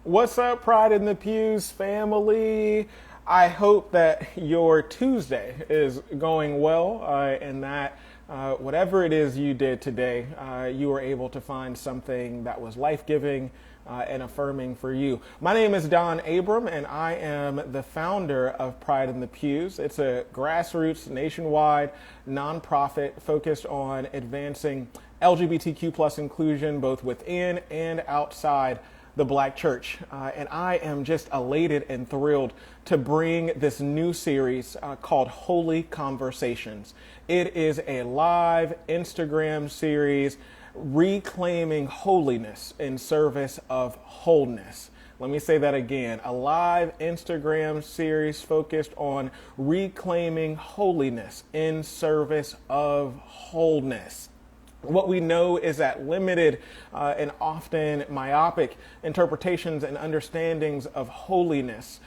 What's up, Pride in the Pews family? I hope that your Tuesday is going well and that whatever it is you did today, you were able to find something that was life giving and affirming for you. My name is Don Abram, and I am the founder of Pride in the Pews. It's a grassroots, nationwide nonprofit focused on advancing LGBTQ plus inclusion both within and outside the Black church. And I am just elated and thrilled to bring this new series called Holy Conversations. It is a live Instagram series reclaiming holiness in service of wholeness. Let me say that again. A live Instagram series focused on reclaiming holiness in service of wholeness. What we know is that limited and often myopic interpretations and understandings of holiness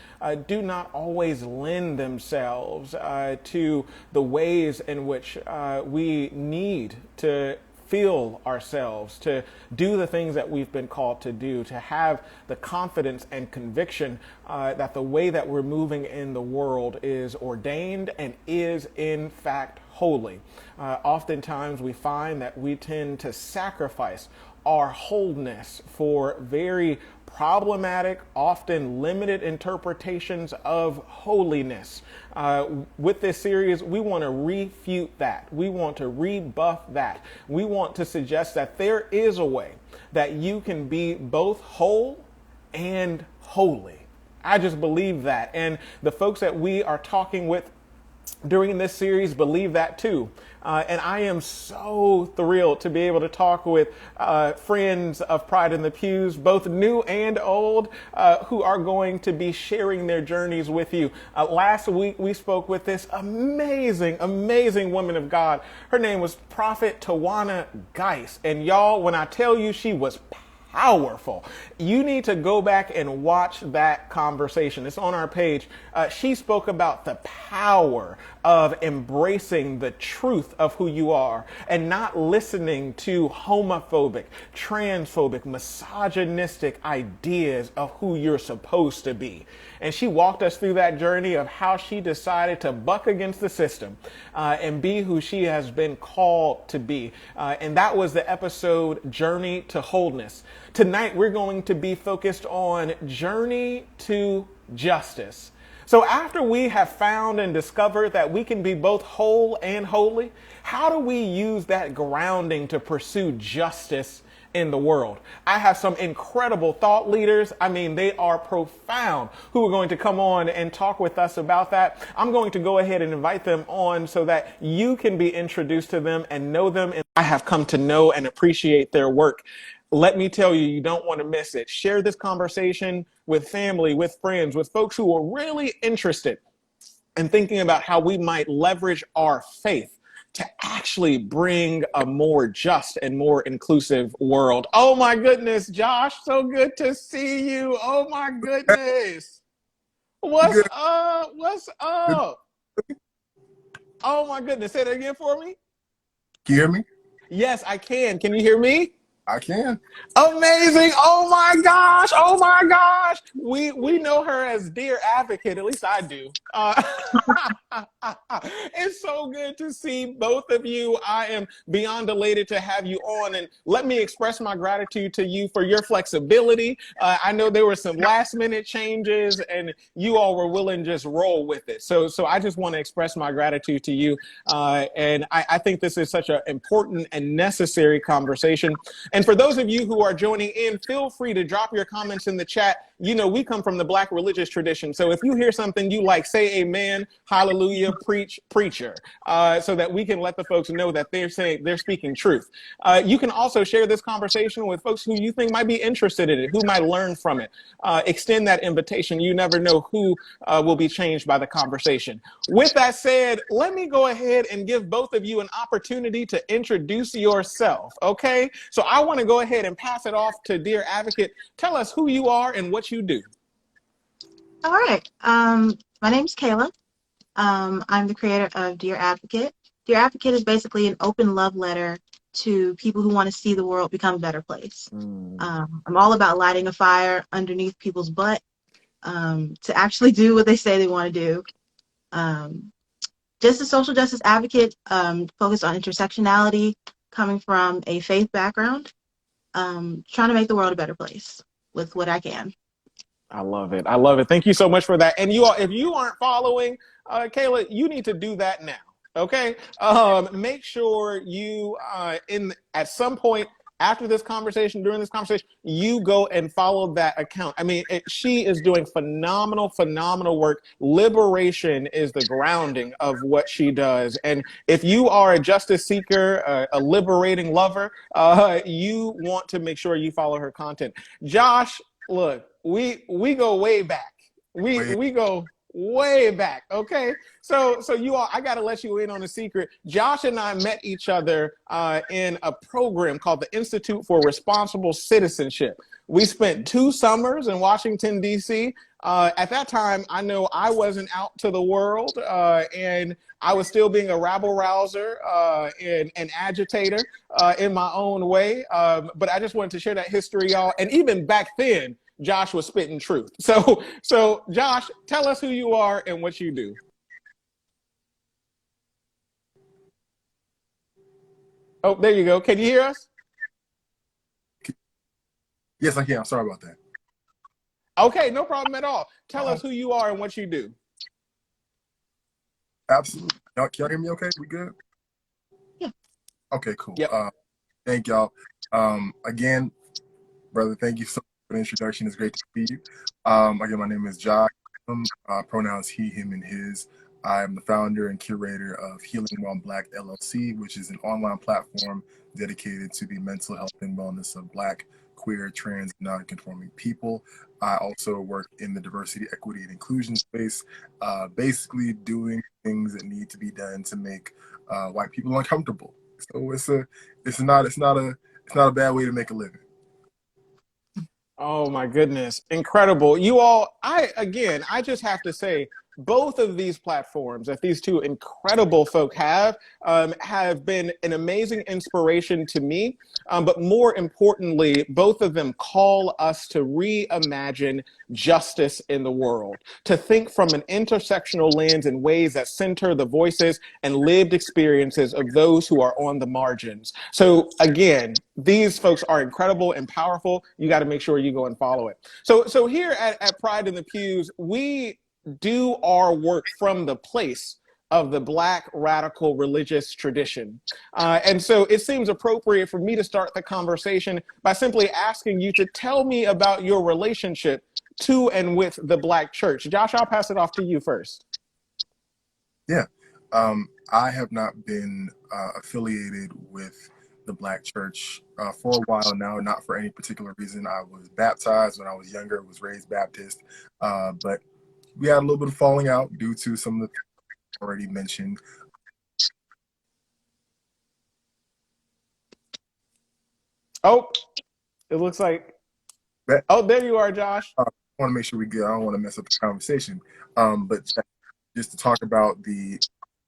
do not always lend themselves to the ways in which we need to feel ourselves, to do the things that we've been called to do, to have the confidence and conviction that the way that we're moving in the world is ordained and is in fact holy. Oftentimes we find that we tend to sacrifice our wholeness for very problematic, often limited interpretations of holiness. With this series, we want to refute that. We want to rebuff that. We want to suggest that there is a way that you can be both whole and holy. I just believe that. And the folks that we are talking with during this series believe that too. And I am so thrilled to be able to talk with friends of Pride in the Pews, both new and old, who are going to be sharing their journeys with you. Last week, we spoke with this amazing woman of God. Her name was Prophet Tawana Geis. And y'all, when I tell you she was powerful, you need to go back and watch that conversation. It's on our page. She spoke about the power of embracing the truth of who you are and not listening to homophobic, transphobic, misogynistic ideas of who you're supposed to be. And she walked us through that journey of how she decided to buck against the system and be who she has been called to be. And that was the episode Journey to Wholeness. Tonight, we're going to be focused on Journey to Justice. So after we have found and discovered that we can be both whole and holy, how do we use that grounding to pursue justice in the world? I have some incredible thought leaders. I mean, they are profound, who are going to come on and talk with us about that. I'm going to go ahead and invite them on so that you can be introduced to them and know them. And I have come to know and appreciate their work. Let me tell you, you don't want to miss it. Share this conversation with family, with friends, with folks who are really interested in thinking about how we might leverage our faith to actually bring a more just and more inclusive world. Oh my goodness, Josh, so good to see you. Oh my goodness. What's Good. up? What's Good. up? Oh my goodness. Say that again for me. Can you hear me? Yes, I can. Can you hear me? I can. Amazing. Oh my gosh. Oh my gosh. We know her as Dear Advocate. At least I do. It's so good to see both of you. I am beyond elated to have you on. And let me express my gratitude to you for your flexibility. I know there were some last minute changes and you all were willing to just roll with it. So I just want to express my gratitude to you. And I think this is such an important and necessary conversation. And for those of you who are joining in, feel free to drop your comments in the chat. You know, we come from the Black religious tradition. So if you hear something you like, say amen, hallelujah, preach, preacher, so that we can let the folks know that they're speaking truth. You can also share this conversation with folks who you think might be interested in it, who might learn from it. Extend that invitation. You never know who will be changed by the conversation. With that said, let me go ahead and give both of you an opportunity to introduce yourself, okay? So I want to go ahead and pass it off to Dear Advocate. Tell us who you are and what you do. All right. My name's Kayla. I'm the creator of Dear Advocate. Dear Advocate is basically an open love letter to people who want to see the world become a better place. Mm. I'm all about lighting a fire underneath people's butt to actually do what they say they want to do. Just a social justice advocate, focused on intersectionality, coming from a faith background, trying to make the world a better place with what I can. I love it. I love it. Thank you so much for that. And you all, if you aren't following Kayla, you need to do that now. Okay. Make sure you at some point after this conversation, during this conversation, you go and follow that account. I mean, she is doing phenomenal, phenomenal work. Liberation is the grounding of what she does. And if you are a justice seeker, a liberating lover, you want to make sure you follow her content. Josh, look, we go way back. We go way back. Okay. So you all, I gotta let you in on a secret. Josh and I met each other in a program called the Institute for Responsible Citizenship. We spent 2 summers in Washington, D.C. At that time, I know I wasn't out to the world, and I was still being a rabble-rouser and an agitator in my own way. But I just wanted to share that history, y'all. And even back then, Josh was spitting truth. So Josh, tell us who you are and what you do. Oh, there you go. Can you hear us? Yes, I can. I'm sorry about that. Okay, no problem at all. Tell us who you are and what you do. Absolutely. Can y'all hear me okay? We good? Yeah. Okay, cool. Yep. Thank y'all. Again, brother, thank you so much for the introduction. It's great to meet you. Again, my name is Josh. Pronouns he, him, and his. I'm the founder and curator of Healing While Black LLC, which is an online platform dedicated to the mental health and wellness of Black, queer, trans, non-conforming people. I also work in the diversity, equity, and inclusion space, basically doing things that need to be done to make white people uncomfortable. So it's not a bad way to make a living. Oh my goodness. Incredible. You all, I just have to say, both of these platforms that these 2 incredible folk have been an amazing inspiration to me. But more importantly, both of them call us to reimagine justice in the world, to think from an intersectional lens in ways that center the voices and lived experiences of those who are on the margins. So again, these folks are incredible and powerful. You got to make sure you go and follow it. So here at Pride in the Pews, we do our work from the place of the Black radical religious tradition. And so it seems appropriate for me to start the conversation by simply asking you to tell me about your relationship to and with the Black church. Josh, I'll pass it off to you first. Yeah. I have not been affiliated with the Black church for a while now, not for any particular reason. I was baptized when I was younger, was raised Baptist, but we had a little bit of falling out due to some of the things already mentioned. Oh, it looks like, oh, there you are, Josh. I want to make sure we get, I don't want to mess up the conversation. But just to talk about the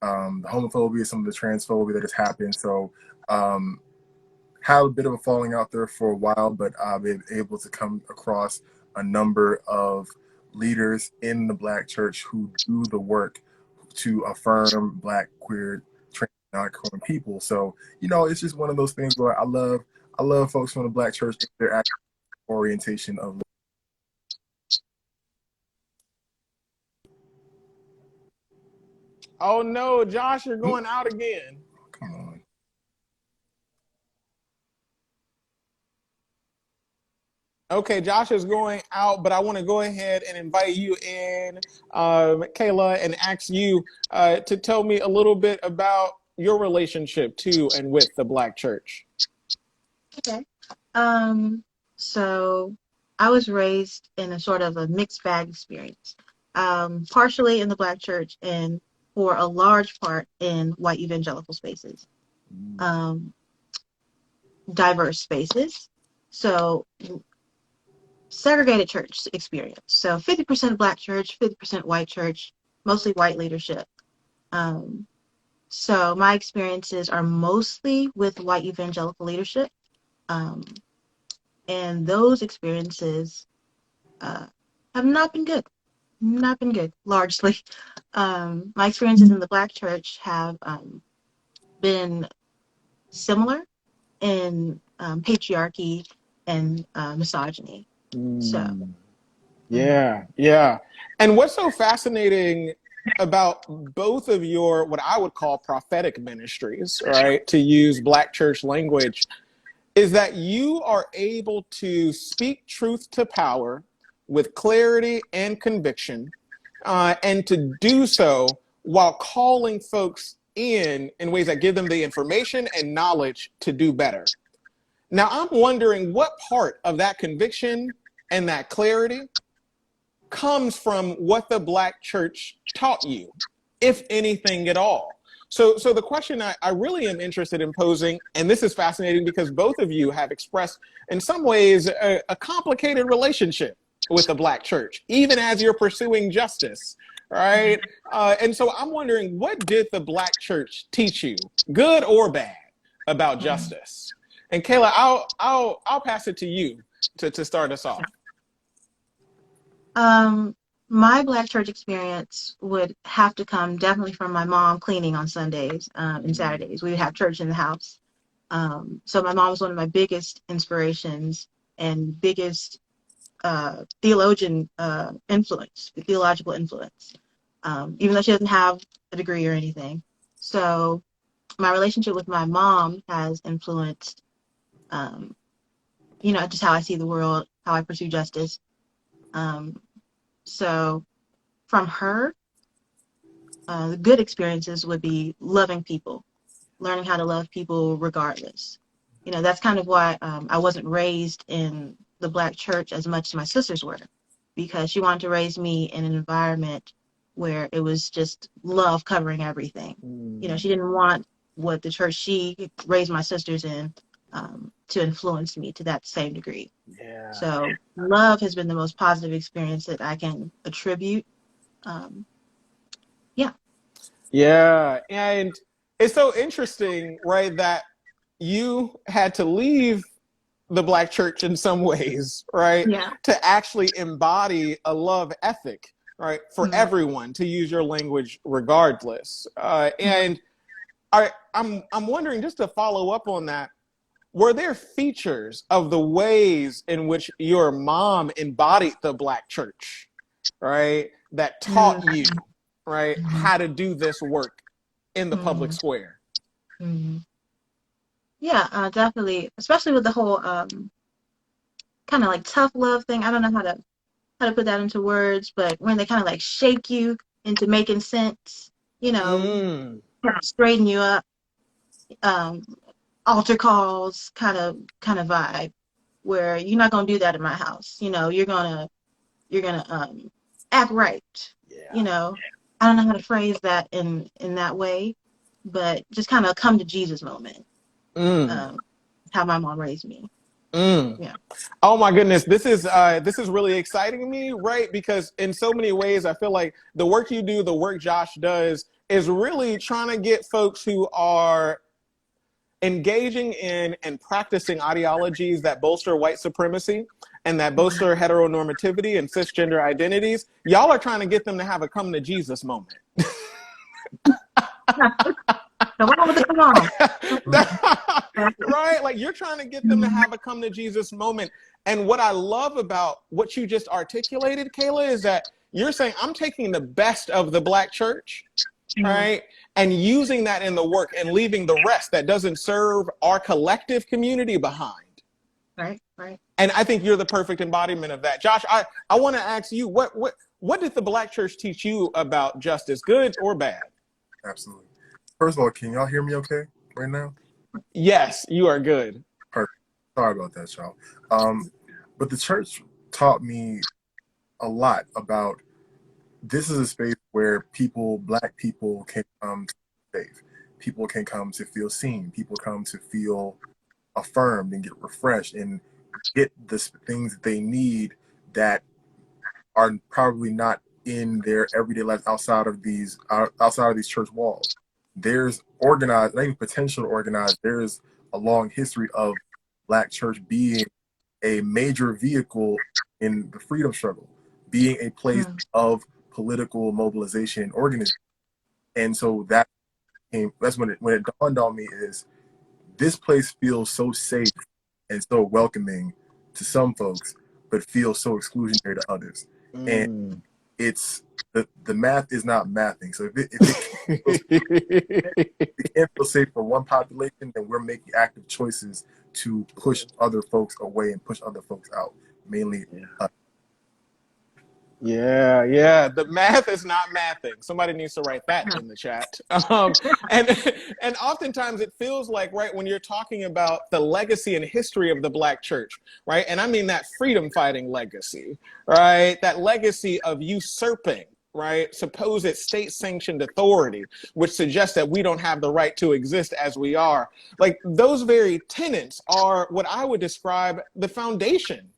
homophobia, some of the transphobia that has happened. So had a bit of a falling out there for a while, but I've been able to come across a number of leaders in the Black church who do the work to affirm Black, queer, trans, non-conforming people. So, it's just one of those things where I love folks from the Black church, their actual orientation of. Oh no, Josh, you're going out again. Come on. Okay, Josh is going out, but I want to go ahead and invite you in, Kayla, and ask you to tell me a little bit about your relationship to and with the Black church. Okay. So I was raised in a sort of a mixed bag experience, partially in the Black church and for a large part in white evangelical spaces, diverse spaces. So segregated church experience. So 50% Black church, 50% white church, mostly white leadership. So my experiences are mostly with white evangelical leadership. Um, and those experiences uh, have not been good. Not been good, largely. My experiences in the Black church have been similar in patriarchy and misogyny. So, Mm. mhm. Yeah, yeah. And what's so fascinating about both of your, what I would call prophetic ministries, right, to use Black church language, is that you are able to speak truth to power with clarity and conviction, and to do so while calling folks in ways that give them the information and knowledge to do better. Now, I'm wondering what part of that conviction and that clarity comes from what the Black church taught you, if anything at all. So the question I really am interested in posing, and this is fascinating because both of you have expressed in some ways a complicated relationship with the Black church, even as you're pursuing justice, right? And so I'm wondering, what did the Black church teach you, good or bad, about justice? And Kayla, I'll pass it to you to start us off. Um, my Black church experience would have to come definitely from my mom cleaning on Sundays and Saturdays. We would have church in the house. So my mom was one of my biggest inspirations and biggest theologian theological influence, even though she doesn't have a degree or anything. So my relationship with my mom has influenced, um, just how I see the world, how I pursue justice. Um, so from her, the good experiences would be loving people, learning how to love people regardless. That's kind of why I wasn't raised in the Black church as much as my sisters were, because she wanted to raise me in an environment where it was just love covering everything. She didn't want what the church she raised my sisters in to influence me to that same degree. Yeah. So love has been the most positive experience that I can attribute. Um, yeah. Yeah, and it's so interesting, right, that you had to leave the Black church in some ways, right, Yeah. to actually embody a love ethic, right, for Mm-hmm. everyone, to use your language regardless. And I'm wondering, just to follow up on that, were there features of the ways in which your mom embodied the Black church, right, that taught you, right, Mm-hmm. how to do this work in the public Mm-hmm. square? Mm-hmm. Yeah, definitely. Especially with the whole kind of like tough love thing. I don't know how to put that into words, but when they kind of like shake you into making sense, you know, Mm. kind of straighten you up, um, altar calls kind of vibe, where you're not gonna do that in my house. You're gonna act right. Yeah. You know, I don't know how to phrase that in that way, but just kind of come to Jesus moment. Mm. Um, how my mom raised me. Mm. Yeah. Oh my goodness, this is really exciting to me, right? Because in so many ways, I feel like the work you do, the work Josh does, is really trying to get folks who are engaging in and practicing ideologies that bolster white supremacy and that bolster heteronormativity and cisgender identities. Y'all are trying to get them to have a come to Jesus moment. So what was it? Come on. Right? Like, you're trying to get them to have a come to Jesus moment. And what I love about what you just articulated, Kayla, is that you're saying, I'm taking the best of the Black church, right, and using that in the work and leaving the rest that doesn't serve our collective community behind. Right, right. And I think you're the perfect embodiment of that. Josh, I want to ask you, what did the Black church teach you about justice, good or bad? Absolutely. First of all, can y'all hear me okay right now? Yes, you are good. Perfect. Sorry about that, y'all. But the church taught me a lot about this is a space where Black people can come to be safe. People can come to feel seen. People come to feel affirmed and get refreshed and get the things that they need that are probably not in their everyday life outside of these church walls. there's organized, not even potential to organize, there's a long history of Black church being a major vehicle in the freedom struggle, being a place of political mobilization and organization. And so that's when it dawned on me is this place feels so safe and so welcoming to some folks, but feels so exclusionary to others. And it's the math is not mathing. So if it can't feel safe for one population, then we're making active choices to push other folks away and push other folks out, mainly. Yeah. The math is not mathing. Somebody needs to write that in the chat. And oftentimes it feels like, right, when you're talking about the legacy and history of the Black church, right, and I mean that freedom fighting legacy, right, that legacy of usurping, right, supposed state-sanctioned authority, which suggests that we don't have the right to exist as we are. Like, those very tenets are what I would describe the foundation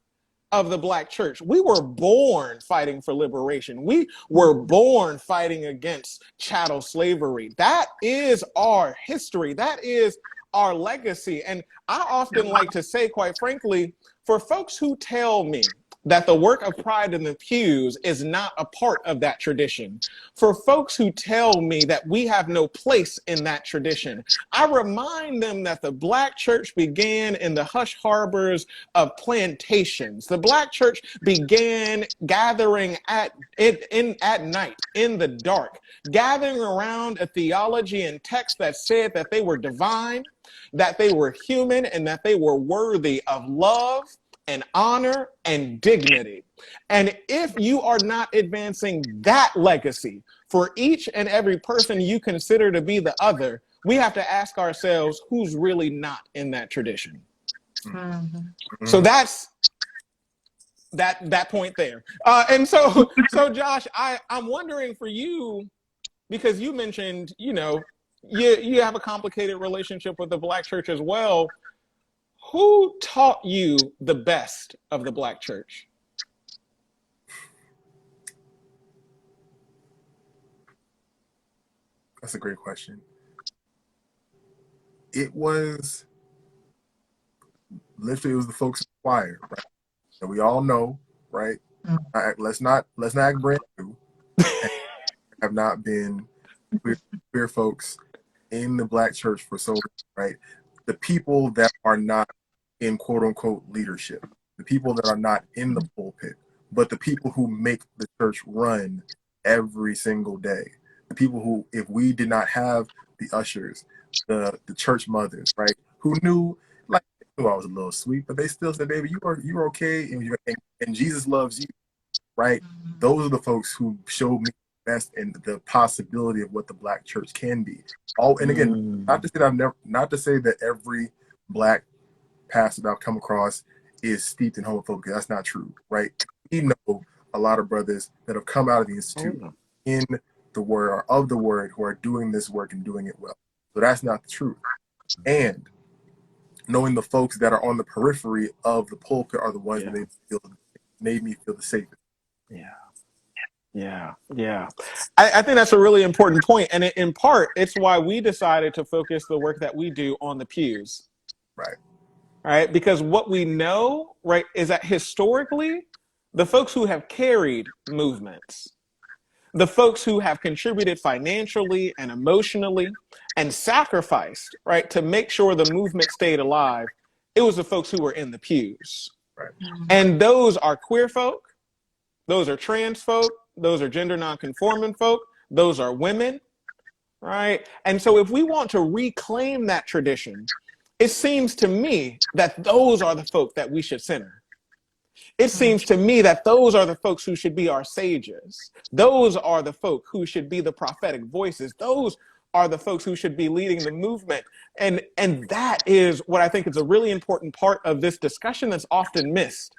of the Black church. We were born fighting for liberation. We were born fighting against chattel slavery. That is our history. That is our legacy. And I often like to say, quite frankly, for folks who tell me that the work of Pride in the Pews is not a part of that tradition, for folks who tell me that we have no place in that tradition, I remind them that the Black church began in the hush harbors of plantations. The Black church began gathering at night, in the dark, gathering around a theology and text that said that they were divine, that they were human, and that they were worthy of love and honor and dignity. And if you are not advancing that legacy for each and every person you consider to be the other, we have to ask ourselves who's really not in that tradition. So that's that point there. And so Josh, I'm wondering for you, because you mentioned, you have a complicated relationship with the Black church as well. Who taught you the best of the Black church? That's a great question. It was literally, it was the folks in the choir, right? That we all know, right? Let's not act brand new. Have not been queer folks in the Black church for so long, right? The people that are not in quote unquote leadership, the people that are not in the pulpit, but the people who make the church run every single day. The people who, if we did not have the ushers, the church mothers, right, who knew, like, they knew I was a little sweet, but they still said, baby, you're okay, and Jesus loves you, right? Those are the folks who showed me best in the possibility of what the Black church can be. And again, not to say that every Black pastor that I've come across is steeped in homophobia. That's not true, right? We know a lot of brothers that have come out of the institute in the word or of the word who are doing this work and doing it well. So that's not the truth. And knowing the folks that are on the periphery of the pulpit are the ones that made me feel the safest. Yeah. I think that's a really important point. And in part, it's why we decided to focus the work that we do on the pews. Right? Because what we know, right, is that historically, the folks who have carried movements, the folks who have contributed financially and emotionally and sacrificed, right, to make sure the movement stayed alive, it was the folks who were in the pews. Right. And those are queer folk, those are trans folk, those are gender nonconforming folk, those are women, right? And so if we want to reclaim that tradition, it seems to me that those are the folk that we should center. It seems to me that those are the folks who should be our sages. Those are the folk who should be the prophetic voices. Those are the folks who should be leading the movement. And that is what I think is a really important part of this discussion that's often missed,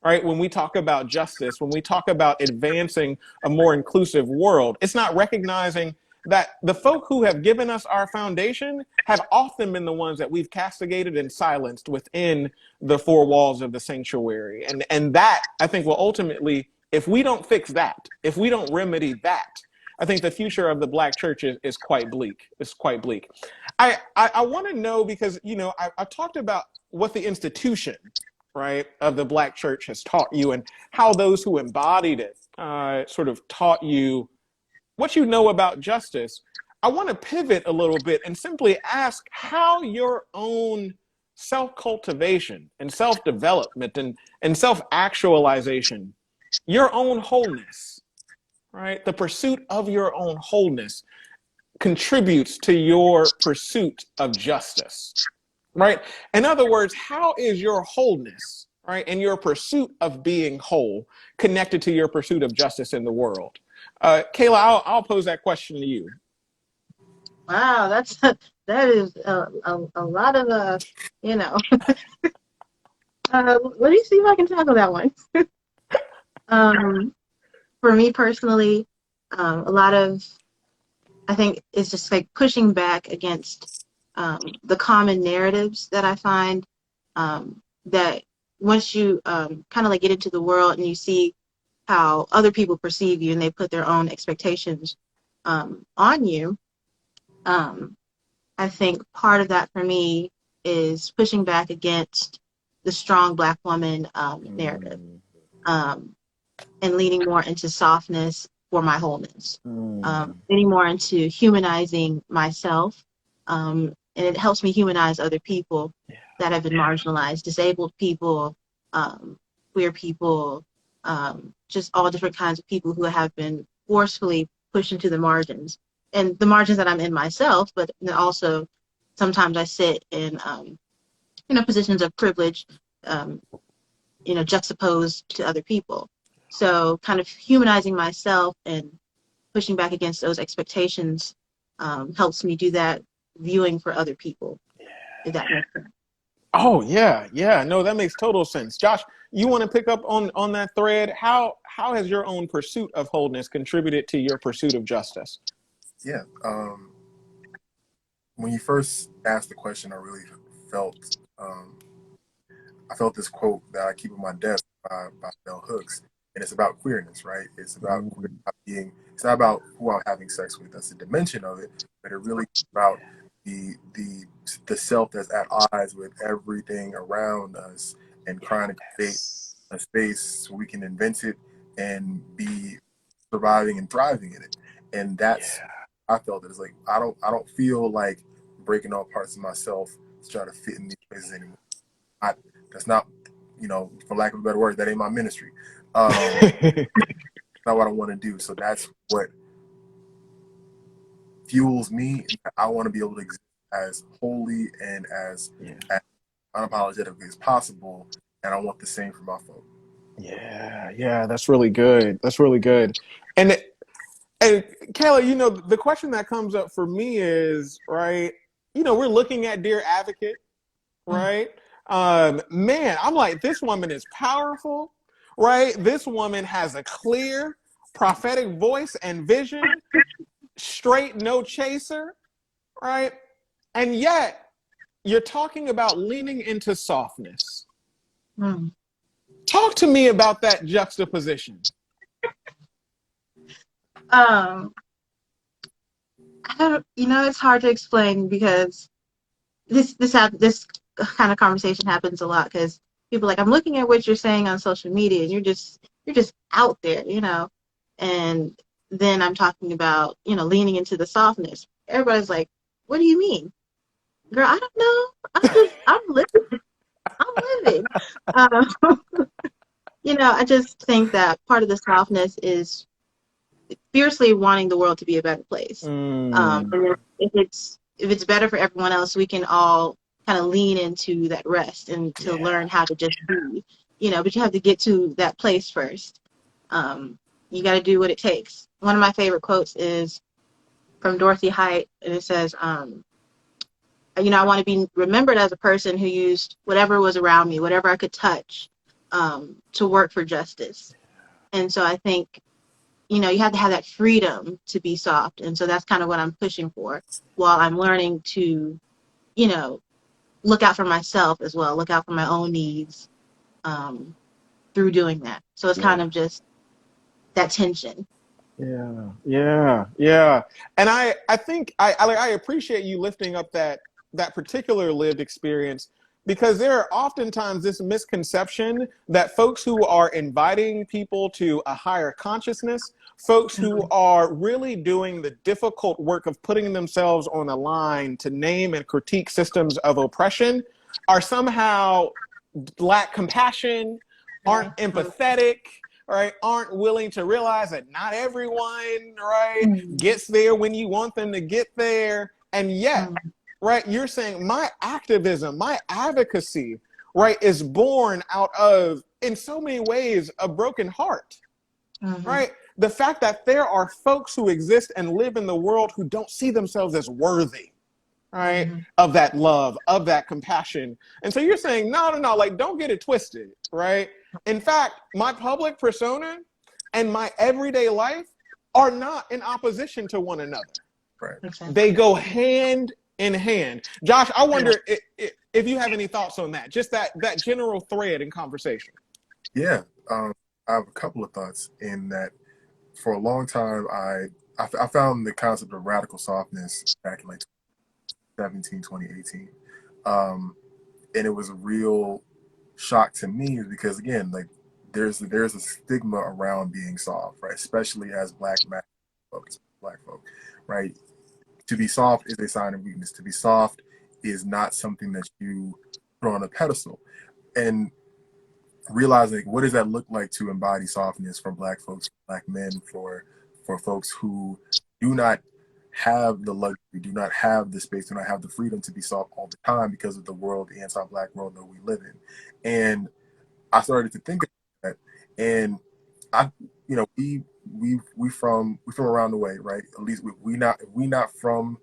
right? When we talk about justice, when we talk about advancing a more inclusive world, it's not recognizing that the folk who have given us our foundation have often been the ones that we've castigated and silenced within the four walls of the sanctuary. And that, I think, will ultimately, if we don't fix that, if we don't remedy that, I think the future of the Black church is quite bleak. It's quite bleak. I want to know because, I've talked about what the institution, right, of the Black church has taught you and how those who embodied it sort of taught you what you know about justice. I want to pivot a little bit and simply ask how your own self-cultivation and self-development and self-actualization, your own wholeness, right? The pursuit of your own wholeness contributes to your pursuit of justice, right? In other words, how is your wholeness, right, and your pursuit of being whole connected to your pursuit of justice in the world? Kayla, I'll pose that question to you. Wow, that is a lot of you know. Let me see if I can tackle that one. For me personally, a lot of I think it's just like pushing back against the common narratives that I find that once you kind of like get into the world and you see how other people perceive you and they put their own expectations on you, I think part of that for me is pushing back against the strong Black woman narrative and leaning more into softness for my wholeness, leaning more into humanizing myself. And it helps me humanize other people that have been marginalized, disabled people, queer people, just all different kinds of people who have been forcefully pushed into the margins. And the margins that I'm in myself, but also sometimes I sit in, positions of privilege, juxtaposed to other people. So kind of humanizing myself and pushing back against those expectations helps me do that viewing for other people, if that makes sense. Oh yeah. No, that makes total sense. Josh, you want to pick up on that thread? How has your own pursuit of wholeness contributed to your pursuit of justice? Yeah. When you first asked the question, I really felt I felt this quote that I keep on my desk by Bell Hooks, and it's about queerness, right? It's about being. It's not about who I'm having sex with. That's a dimension of it, but it really is about the self that's at odds with everything around us, and trying to create a space so we can invent it and be surviving and thriving in it. And that's I felt it. It's like I don't feel like breaking all parts of myself to try to fit in these places anymore. That's not, for lack of a better word, that ain't my ministry. Not what I want to do. So that's what fuels me. I want to be able to exist as wholly and as unapologetically as possible, and I want the same for my folk. Yeah, that's really good. That's really good. And Kayla, the question that comes up for me is, right, we're looking at Dear Advocate, right? Man, I'm like, this woman is powerful, right? This woman has a clear prophetic voice and vision, straight, no chaser, right? And yet, you're talking about leaning into softness. Talk to me about that juxtaposition. I don't, it's hard to explain because this kind of conversation happens a lot because people are like, I'm looking at what you're saying on social media and you're just out there, and then I'm talking about, leaning into the softness. Everybody's like, what do you mean? Girl, I don't know. I'm living. I just think that part of the softness is fiercely wanting the world to be a better place. And if it's better for everyone else, we can all kind of lean into that rest and to learn how to just be, but you have to get to that place first. You got to do what it takes. One of my favorite quotes is from Dorothy Height, and it says, I want to be remembered as a person who used whatever was around me, whatever I could touch, to work for justice. And so I think, you have to have that freedom to be soft. And so that's kind of what I'm pushing for while I'm learning to, look out for myself as well, look out for my own needs through doing that. So it's kind of just that tension. Yeah. And I think I appreciate you lifting up that particular lived experience, because there are oftentimes this misconception that folks who are inviting people to a higher consciousness, folks who are really doing the difficult work of putting themselves on a line to name and critique systems of oppression, are somehow lack compassion, aren't empathetic, right, aren't willing to realize that not everyone, right, gets there when you want them to get there. And yet, right, you're saying my activism, my advocacy, right, is born out of, in so many ways, a broken heart, right? The fact that there are folks who exist and live in the world who don't see themselves as worthy, right, of that love, of that compassion. And so you're saying, no, like, don't get it twisted, right? In fact, my public persona and my everyday life are not in opposition to one another. Right. They go hand in hand. Josh, I wonder if you have any thoughts on that, just that general thread in conversation. Yeah, I have a couple of thoughts in that. For a long time, I found the concept of radical softness back in like 2018. And it was a real shock to me because, again, like there's a stigma around being soft, right? Especially as black folks, right? To be soft is a sign of weakness. To be soft is not something that you put on a pedestal. And realizing what does that look like to embody softness for black folks, for black men, for folks who do not have the luxury, do not have the space, do not have the freedom to be soft all the time because of the world, the anti-black world that we live in. And I started to think about that, and we from around the way, right? At least we not from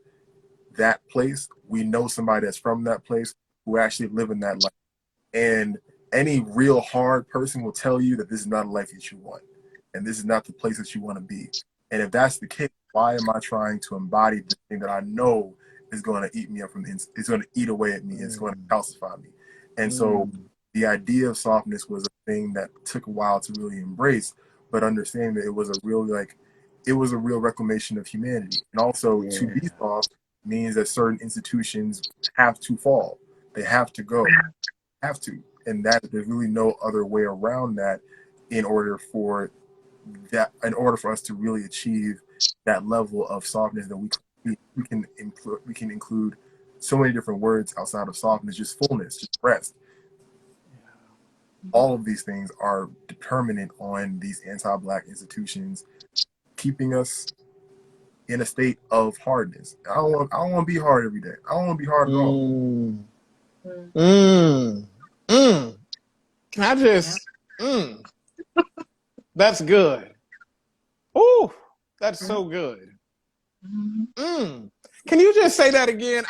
that place. We know somebody that's from that place who actually live in that life. And any real hard person will tell you that this is not a life that you want, and this is not the place that you want to be. And if that's the case, why am I trying to embody the thing that I know is going to eat me up it's going to eat away at me, it's going to calcify me? And so the idea of softness was a thing that took a while to really embrace, but understanding that it was a real reclamation of humanity. And also to be soft means that certain institutions have to fall. They have to go. Have to. And that there's really no other way around that in order for us to really achieve that level of softness that we can include so many different words outside of softness, just fullness, just rest. All of these things are determinant on these anti-black institutions keeping us in a state of hardness. I don't want to be hard every day. I don't want to be hard at all. Can I just that's good. Ooh, that's so good. Can you just say that again?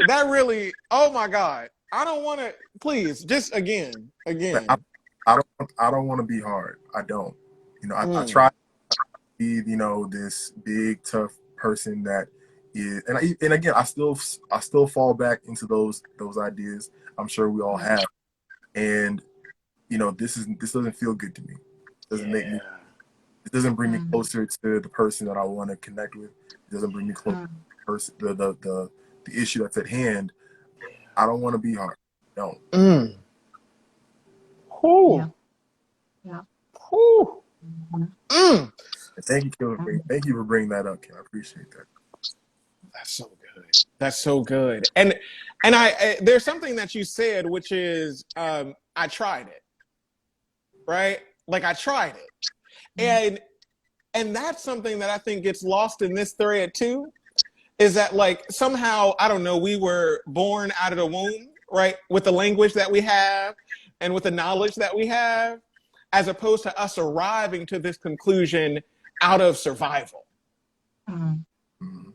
That really, oh my God. I don't want to, please, just again. I don't want to be hard. I don't. I try to be, this big, tough person that is, and again, I still fall back into those ideas. I'm sure we all have. And, this doesn't feel good to me. It doesn't bring me closer to the person that I want to connect with. It doesn't bring me closer to the issue that's at hand. I don't want to be hard. No. Thank you for bringing that up, Kim. I appreciate that. That's so good. That's so good. And I there's something that you said, which is I tried it. Right? Like I tried it. And that's something that I think gets lost in this thread too, is that like somehow, I don't know, we were born out of the womb, right? With the language that we have and with the knowledge that we have, as opposed to us arriving to this conclusion out of survival.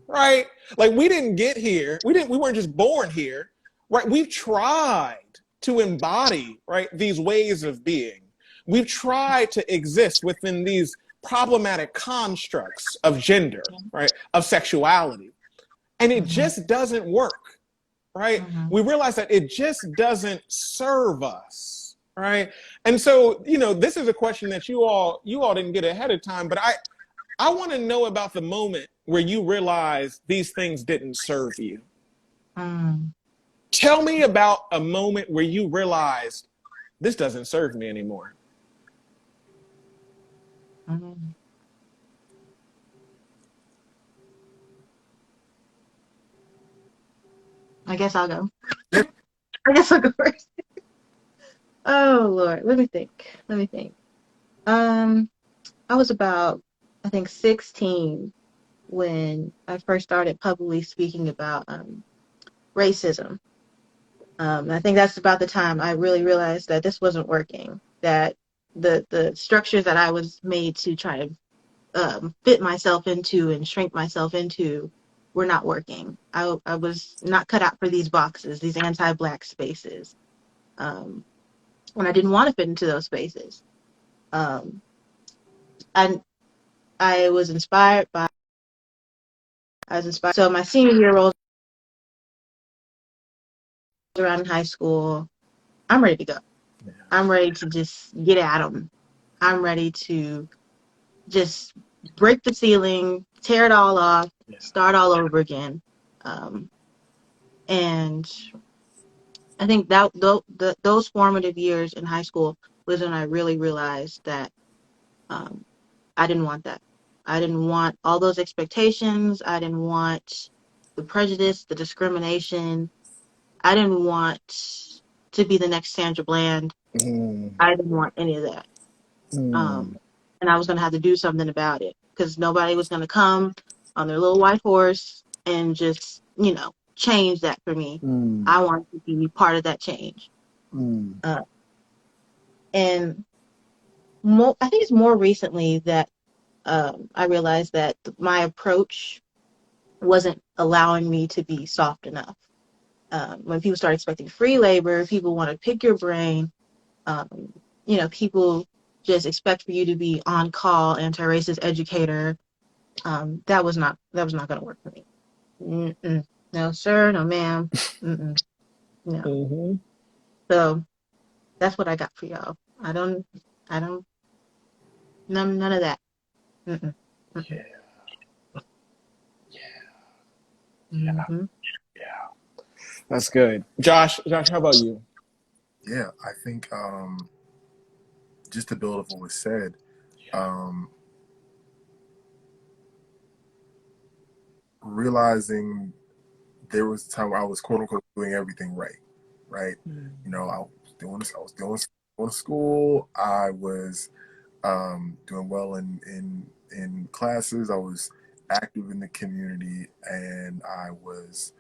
Right? Like we didn't get here. We weren't just born here, right? We've tried to embody, right, these ways of being. We've tried to exist within these problematic constructs of gender, right, of sexuality. And it just doesn't work, right? We realize that it just doesn't serve us, right? And so, this is a question that you all didn't get ahead of time, but I want to know about the moment where you realized these things didn't serve you. Mm. Tell me about a moment where you realized this doesn't serve me anymore. Mm. I guess I'll go. I guess I'll go first. Oh Lord, let me think. Let me think. Um, I was about, I think, 16 when I first started publicly speaking about racism. I think that's about the time I really realized that this wasn't working. That the structures that I was made to try to fit myself into and shrink myself into were not working. I was not cut out for these boxes, these anti-black spaces. Um, when I didn't want to fit into those spaces. Um, and I was inspired by, I was inspired. So my senior year rolls around in high school. I'm ready to go. I'm ready to just get at them. I'm ready to just break the ceiling, tear it all off, start all over again. Um, and I think that those formative years in high school was when I really realized that um, I didn't want that. I didn't want all those expectations. I didn't want the prejudice, the discrimination. I didn't want to be the next Sandra Bland. Mm, I didn't want any of that. mm, And I was going to have to do something about it because nobody was going to come on their little white horse and just, change that for me. mm, I wanted to be part of that change. mm, Uh, and I think it's more recently that I realized that my approach wasn't allowing me to be soft enough. When people start expecting free labor, people want to pick your brain. Um, people just expect for you to be on call, anti-racist educator. That was not going to work for me. Mm-mm. No, sir. No, ma'am. Mm-mm. No. mm-hmm. So that's what I got for y'all. I don't, none of that. Mm-mm. Mm-mm. Yeah, yeah, Mm-hmm. yeah. That's good. Josh, how about you? Yeah, I think just to build off what was said, um, realizing there was a time where I was quote unquote doing everything right, right? You know, going to school. I was doing well in classes. I was active in the community, and I was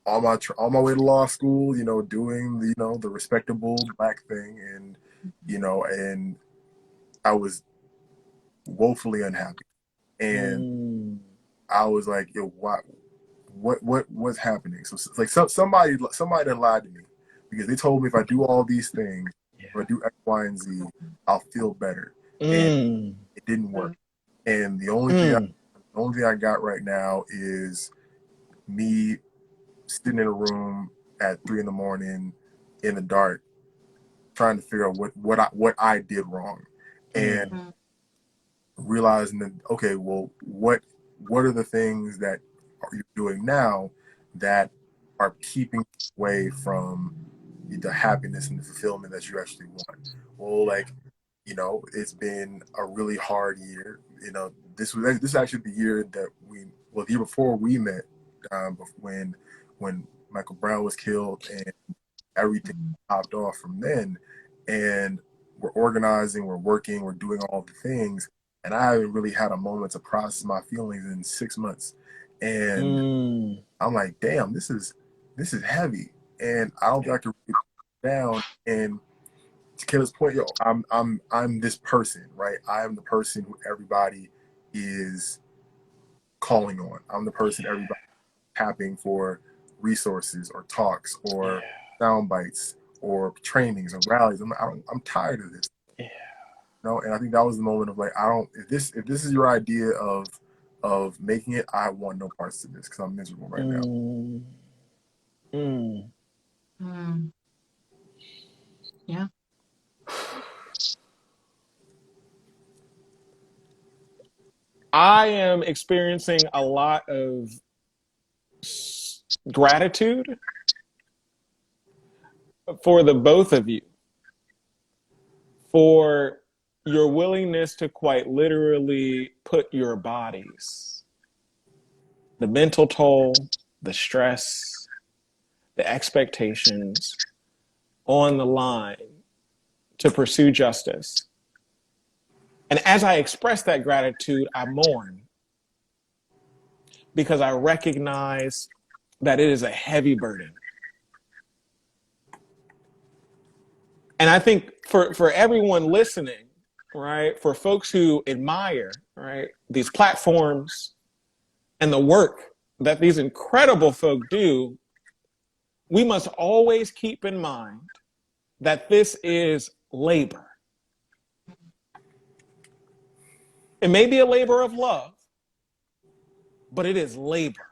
on my way to law school. You know, doing the respectable black thing, and I was woefully unhappy, and Mm, I was like, yo, what's happening? So like somebody that lied to me because they told me if I do all these things, if I do X, Y, and Z, I'll feel better, and mm, it didn't work. And mm. the only thing I got right now is me sitting in a room at 3 in the morning in the dark, trying to figure out what I did wrong, and Mm, realizing that, okay, well, what are the things that you're doing now that are keeping away from the happiness and the fulfillment that you actually want? Well, like, it's been a really hard year. This is actually the year that the year before we met, when Michael Brown was killed and everything popped off from then. And we're organizing, we're working, we're doing all the things. And I haven't really had a moment to process my feelings in 6 months. And mm. I'm like, damn, this is heavy. And I don't think I can really put it down. And to Kayla's point, yo, I'm this person, right? I am the person who everybody is calling on. I'm the person everybody tapping for resources or talks or Yeah, sound bites or trainings or rallies. I'm tired of this. yeah. And I think that was the moment of like, I don't, if this is your idea of making it, I want no parts of this because I'm miserable right now. Mm, mm. Mm. Yeah. I am experiencing a lot of gratitude for the both of you, for your willingness to quite literally put your bodies, the mental toll, the stress, the expectations on the line to pursue justice. And as I express that gratitude, I mourn because I recognize that it is a heavy burden. And I think for everyone listening, right, for folks who admire, right, these platforms and the work that these incredible folk do, we must always keep in mind that this is labor. It may be a labor of love, but it is labor.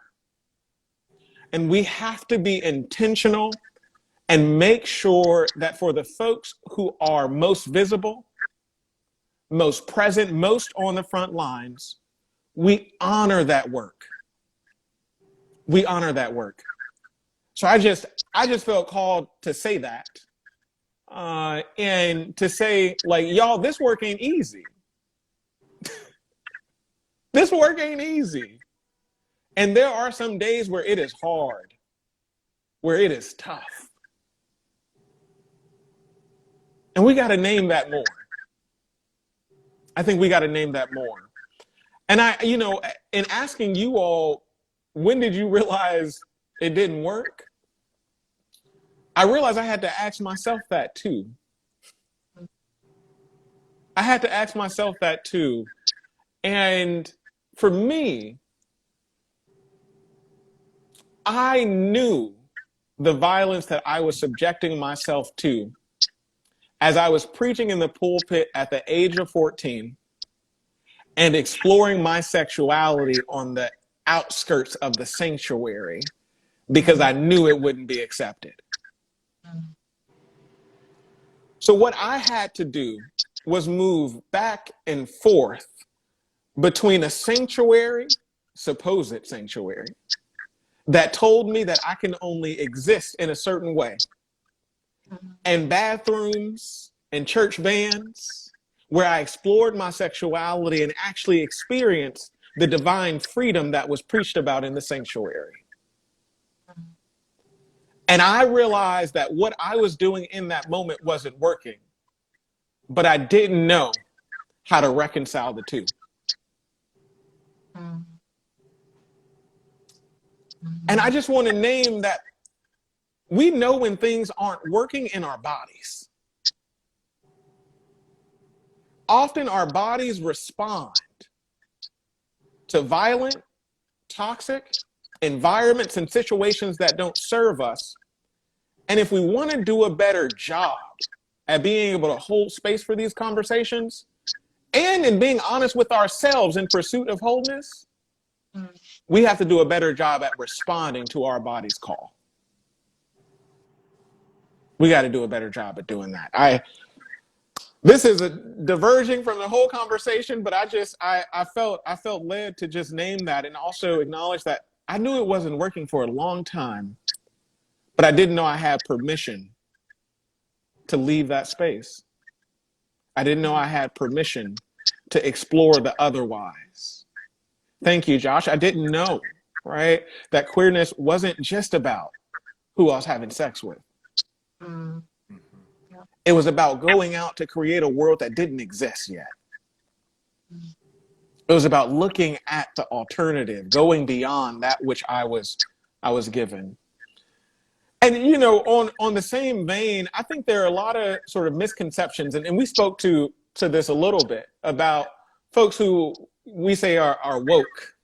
And we have to be intentional and make sure that for the folks who are most visible, most present, most on the front lines, we honor that work. We honor that work. So I just felt called to say that. And to say, like, y'all, this work ain't easy. This work ain't easy. And there are some days where it is hard, where it is tough. And we got to name that more. I think we got to name that more. And in asking you all, when did you realize it didn't work? I realized I had to ask myself that too. I had to ask myself that too. And for me, I knew the violence that I was subjecting myself to as I was preaching in the pulpit at the age of 14 and exploring my sexuality on the outskirts of the sanctuary because I knew it wouldn't be accepted. So what I had to do was move back and forth between a sanctuary, supposed sanctuary, that told me that I can only exist in a certain way, and bathrooms and church vans where I explored my sexuality and actually experienced the divine freedom that was preached about in the sanctuary. And I realized that what I was doing in that moment wasn't working, but I didn't know how to reconcile the two. And I just want to name that we know when things aren't working in our bodies. Often our bodies respond to violent, toxic environments and situations that don't serve us. And if we want to do a better job at being able to hold space for these conversations and in being honest with ourselves in pursuit of wholeness, we have to do a better job at responding to our body's call. We got to do a better job at doing that. This is a diverging from the whole conversation, but I felt led to just name that and also acknowledge that I knew it wasn't working for a long time, but I didn't know I had permission to leave that space. I didn't know I had permission to explore the otherwise. Thank you, Josh. I didn't know, right, that queerness wasn't just about who I was having sex with. It was about going out to create a world that didn't exist yet. It was about looking at the alternative, going beyond that which I was given. And, on the same vein, I think there are a lot of sort of misconceptions, and we spoke to this a little bit about folks who we say are woke,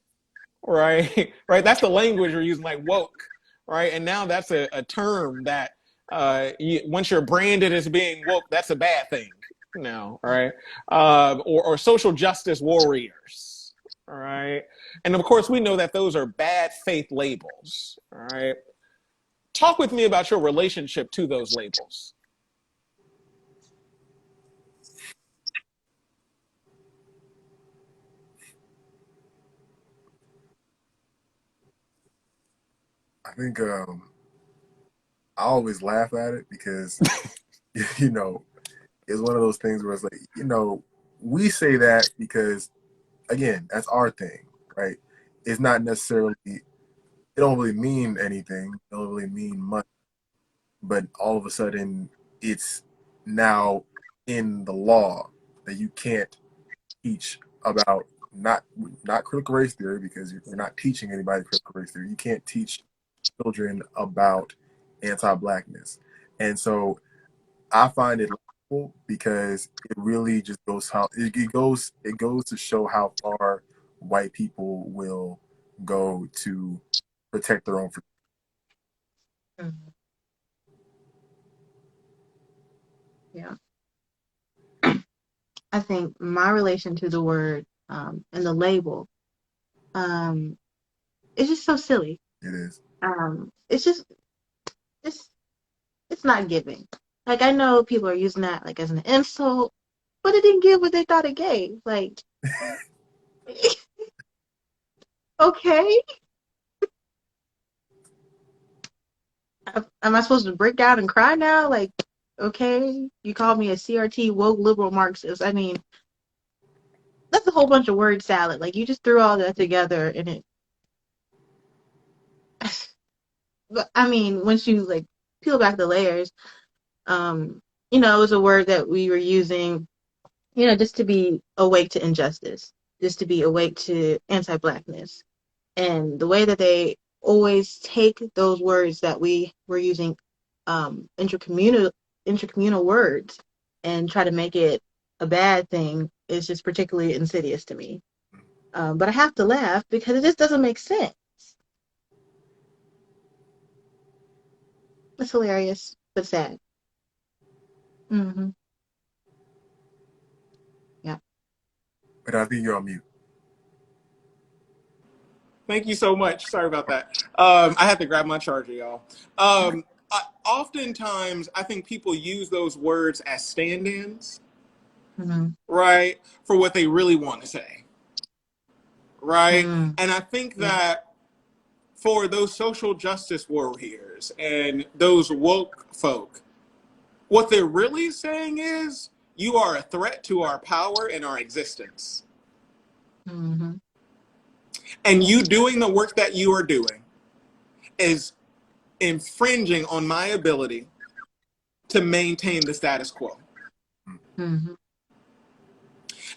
right? Right? That's the language we're using, like woke, right? And now that's a term that once you're branded as being woke, that's a bad thing now, right? Or social justice warriors, all right? And of course, we know that those are bad faith labels, all right? Talk with me about your relationship to those labels. I think I always laugh at it because you know it's one of those things where it's like we say that because again that's our thing, right? It's not necessarily it don't really mean anything. It don't really mean much, but all of a sudden it's now in the law that you can't teach about not critical race theory because we're not teaching anybody critical race theory. You can't teach children about anti-blackness, and so I find it laughable because it really just goes how it goes to show how far white people will go to protect their own freedom. Mhm. Yeah. I think my relation to the word and the label um, is just so silly. It is. It's just it's it's not giving. Like I know people are using that like as an insult, but it didn't give what they thought it gave. Like, okay, am I supposed to break down and cry now? Like, okay, you called me a CRT woke liberal Marxist. I mean, that's a whole bunch of word salad. Like you just threw all that together and it. But I mean, once you like peel back the layers, um, it was a word that we were using, just to be awake to injustice, just to be awake to anti-blackness. And the way that they always take those words that we were using, intercommunal words, and try to make it a bad thing is just particularly insidious to me. But I have to laugh because it just doesn't make sense. It's hilarious, but sad. Hmm. Yeah. But I think you're on mute. Thank you so much. Sorry about that. I had to grab my charger, y'all. Oftentimes, I think people use those words as stand-ins, Hmm. right, for what they really want to say, right? Mm. And I think Yeah. that for those social justice warriors and those woke folk, what they're really saying is, you are a threat to our power and our existence. Hmm. And you doing the work that you are doing is infringing on my ability to maintain the status quo. Hmm.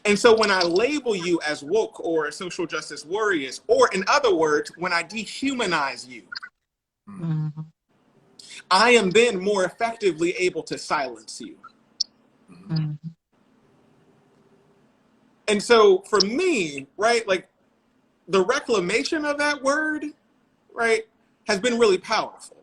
And so when I label you as woke or social justice warriors, or in other words, when I dehumanize you, Hmm. I am then more effectively able to silence you. Hmm. And so for me, right, like the reclamation of that word, right, has been really powerful.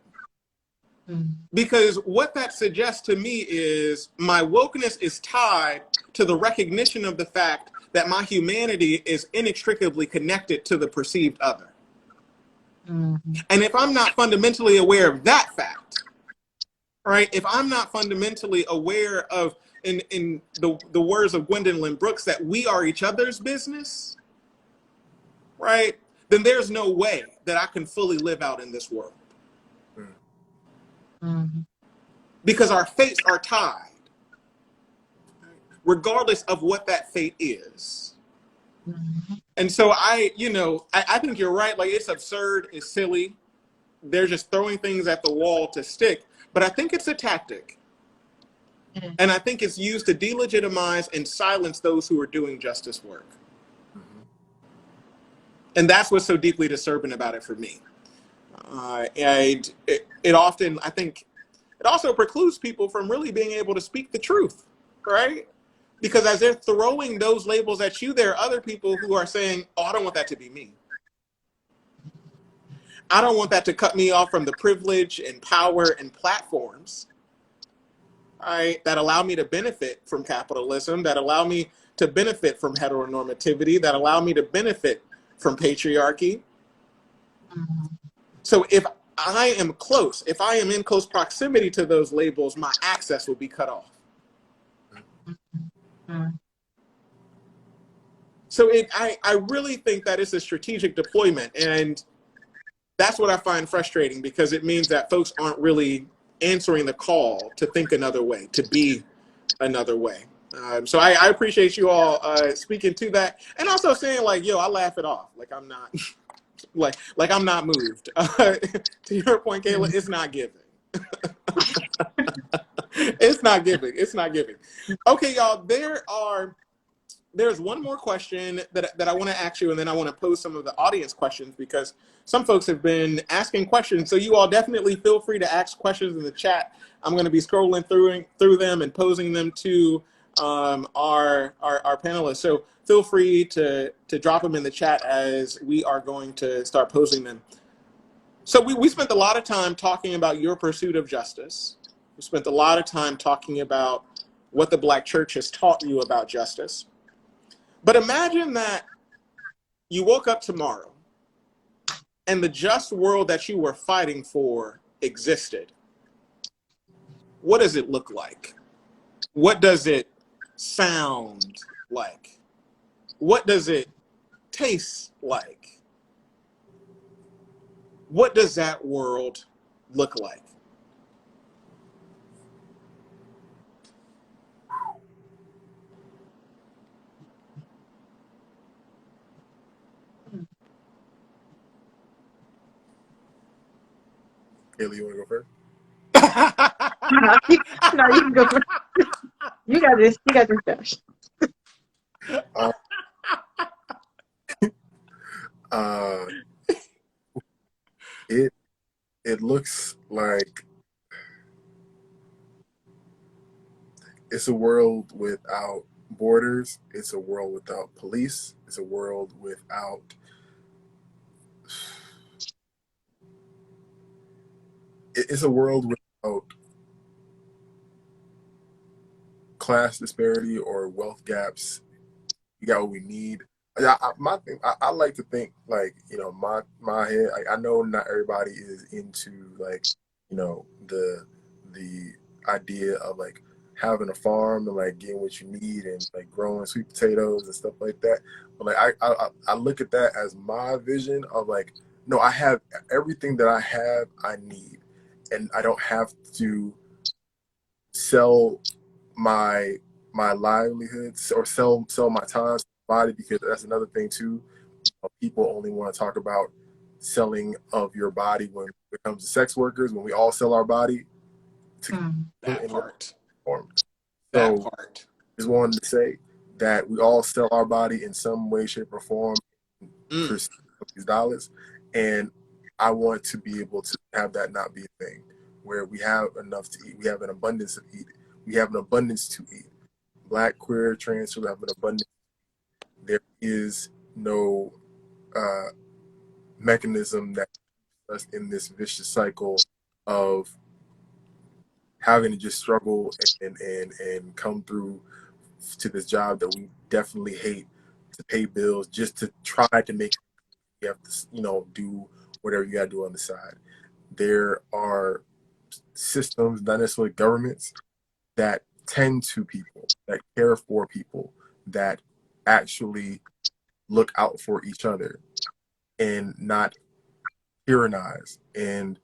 Hmm. Because what that suggests to me is my wokeness is tied to the recognition of the fact that my humanity is inextricably connected to the perceived other. Hmm. And if I'm not fundamentally aware of that fact, right, if I'm not fundamentally aware of, in the words of Gwendolyn Brooks, that we are each other's business, right, then there's no way that I can fully live out in this world. Hmm. Because our fates are tied, regardless of what that fate is. Hmm. And so I think you're right. Like, it's absurd, it's silly. They're just throwing things at the wall to stick. But I think it's a tactic. And I think it's used to delegitimize and silence those who are doing justice work. And that's what's so deeply disturbing about it for me. And it often, I think, it also precludes people from really being able to speak the truth, right? Because as they're throwing those labels at you, there are other people who are saying, oh, I don't want that to be me. I don't want that to cut me off from the privilege and power and platforms, right, that allow me to benefit from capitalism, that allow me to benefit from heteronormativity, that allow me to benefit from patriarchy. So if I am close, if I am in close proximity to those labels, my access will be cut off. Hmm. So I really think that it's a strategic deployment, and that's what I find frustrating, because it means that folks aren't really answering the call to think another way, to be another way. So I appreciate you all speaking to that, and also saying like, yo, I laugh it off. Like I'm not like I'm not moved. To your point, Kayla, it's not giving. It's not giving. It's not giving. Okay, y'all, there's one more question that I want to ask you, and then I want to pose some of the audience questions, because some folks have been asking questions. So you all definitely feel free to ask questions in the chat. I'm going to be scrolling through them and posing them to our panelists. So feel free to drop them in the chat as we are going to start posing them. So we spent a lot of time talking about your pursuit of justice. We spent a lot of time talking about what the Black church has taught you about justice. But imagine that you woke up tomorrow and the just world that you were fighting for existed. What does it look like? What does it sound like? What does it taste like? What does that world look like? Kayla, you want to go first? No, you can go first. You got this. You got this, Josh. It looks like it's a world without borders. It's a world without police. It's a world without it's a world without class disparity or wealth gaps. We got what we need. I like to think like, you know, my head. I know not everybody is into like, you know, the idea of like having a farm and like getting what you need and like growing sweet potatoes and stuff like that. But like I look at that as my vision of like, no, I have everything that I have, I need, and I don't have to sell my livelihoods or sell my time body, because that's another thing too. People only want to talk about selling of your body when it comes to sex workers, when we all sell our body to that part. form. That So part. just wanted to say that we all sell our body in some way, shape, or form for these dollars, and I want to be able to have that not be a thing where we have enough to eat. We have an abundance of eat. We have an abundance to eat. Black, queer, trans children have an abundance. There is no mechanism that keeps us in this vicious cycle of having to just struggle and come through to this job that we definitely hate, to pay bills, just to try to make. You have to, you know, do whatever you got to do on the side. There are systems, not necessarily governments, that tend to people, that care for people, that actually look out for each other and not tyrannize, and